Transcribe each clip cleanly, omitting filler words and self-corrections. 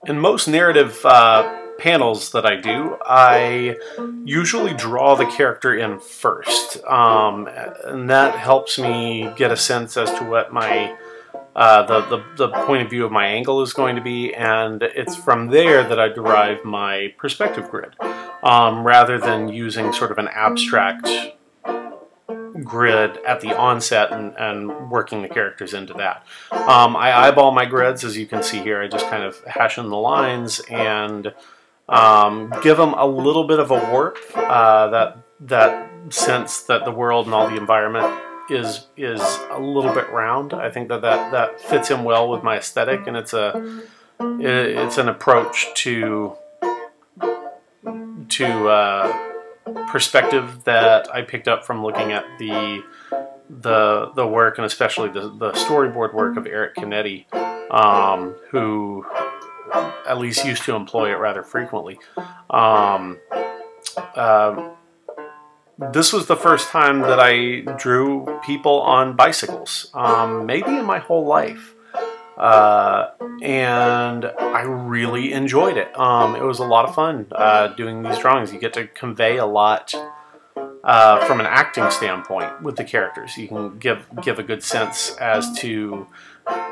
In most narrative panels that I do, I usually draw the character in first, and that helps me get a sense as to what my the point of view of my angle is going to be, and it's from there that I derive my perspective grid, rather than using sort of an abstract grid at the onset and working the characters into that. I eyeball my grids, as you can see here. I just kind of hash in the lines and give them a little bit of a warp, that sense that the world and all the environment is a little bit round. I think that fits in well with my aesthetic, and it's an approach to perspective that I picked up from looking at the work, and especially the storyboard work of Eric Canetti, who at least used to employ it rather frequently. This was the first time that I drew people on bicycles, maybe in my whole life. And I really enjoyed it. It was a lot of fun doing these drawings. You get to convey a lot from an acting standpoint with the characters. You can give a good sense as to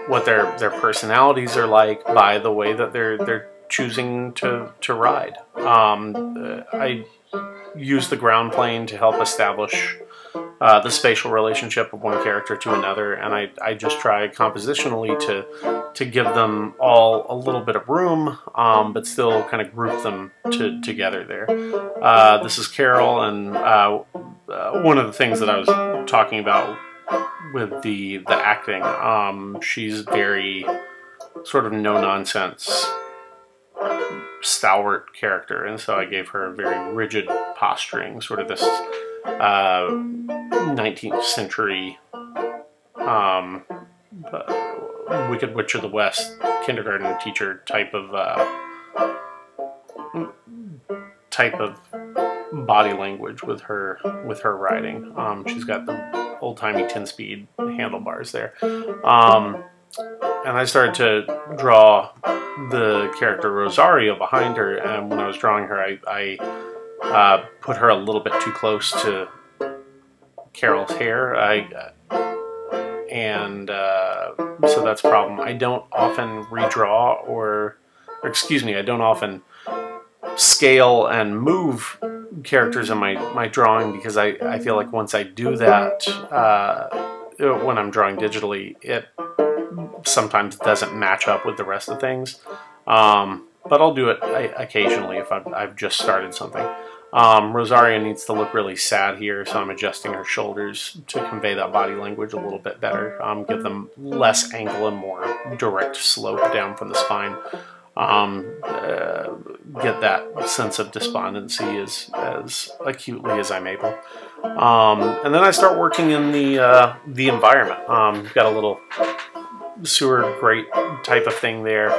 what their personalities are like by the way that they're choosing to ride. I use the ground plane to help establish the spatial relationship of one character to another, and I just try compositionally to give them all a little bit of room, but still kind of group them together there. This is Carol, and one of the things that I was talking about with the acting, she's very sort of no-nonsense, stalwart character, and so I gave her a very rigid posturing, sort of this 19th century Wicked Witch of the West kindergarten teacher type of body language with her riding. She's got the old-timey 10-speed handlebars there. And I started to draw the character Rosario behind her, and when I was drawing her, I put her a little bit too close to Carol's hair, so that's a problem. I don't often redraw I don't often scale and move characters in my drawing, because I feel like once I do that, when I'm drawing digitally, it sometimes doesn't match up with the rest of things. But I'll do it occasionally if I've just started something. Rosario needs to look really sad here, so I'm adjusting her shoulders to convey that body language a little bit better. Give them less angle and more direct slope down from the spine. Get that sense of despondency as acutely as I'm able. And then I start working in the environment. Got a little sewer grate type of thing there.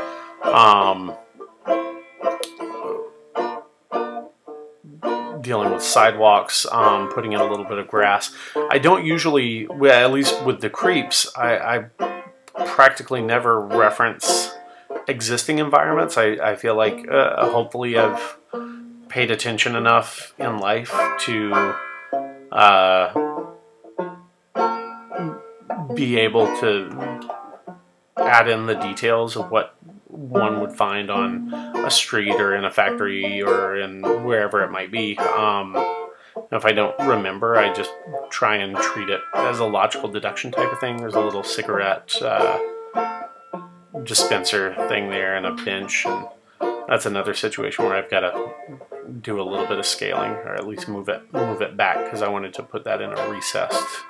Dealing with sidewalks, putting in a little bit of grass. I don't usually, at least with the creeps, I practically never reference existing environments. I feel like hopefully I've paid attention enough in life to be able to add in the details of what one would find on a street or in a factory or in wherever it might be. If I don't remember, I just try and treat it as a logical deduction type of thing. There's a little cigarette dispenser thing there and a bench, and that's another situation where I've got to do a little bit of scaling, or at least move it back, because I wanted to put that in a recessed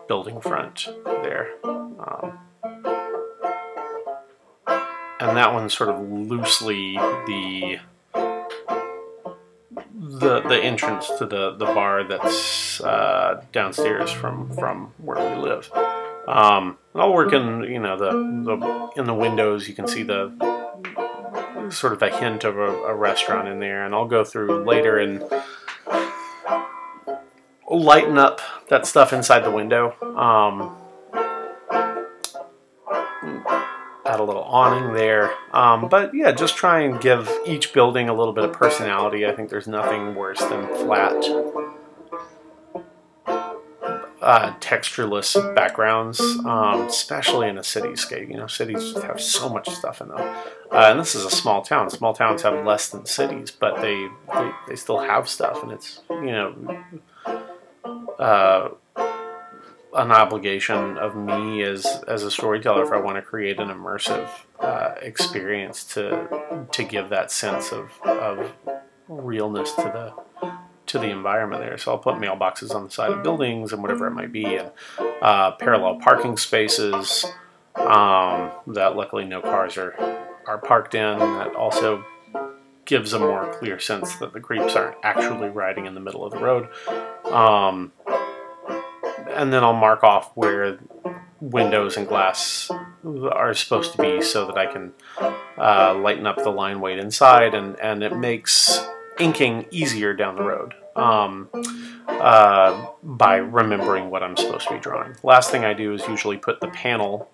building front there. And that one's sort of loosely the entrance to the bar that's downstairs from where we live. And I'll work in in the windows. You can see the sort of a hint of a restaurant in there, and I'll go through later and lighten up that stuff inside the window. add a little awning there. But yeah, just try and give each building a little bit of personality. I think there's nothing worse than flat, textureless backgrounds, especially in a cityscape. You know, cities have so much stuff in them. And this is a small town. Small towns have less than cities, but they still have stuff, and it's, you know, an obligation of me as a storyteller, if I want to create an immersive experience, to give that sense of realness to the environment there. So I'll put mailboxes on the side of buildings and whatever it might be, and parallel parking spaces that luckily no cars are parked in. That also gives a more clear sense that the creeps aren't actually riding in the middle of the road. And then I'll mark off where windows and glass are supposed to be so that I can lighten up the line weight inside, and it makes inking easier down the road by remembering what I'm supposed to be drawing. Last thing I do is usually put the panel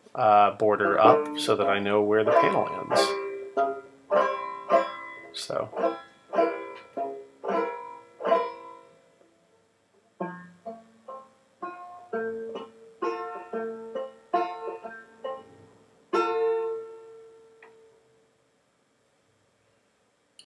border up so that I know where the panel ends. So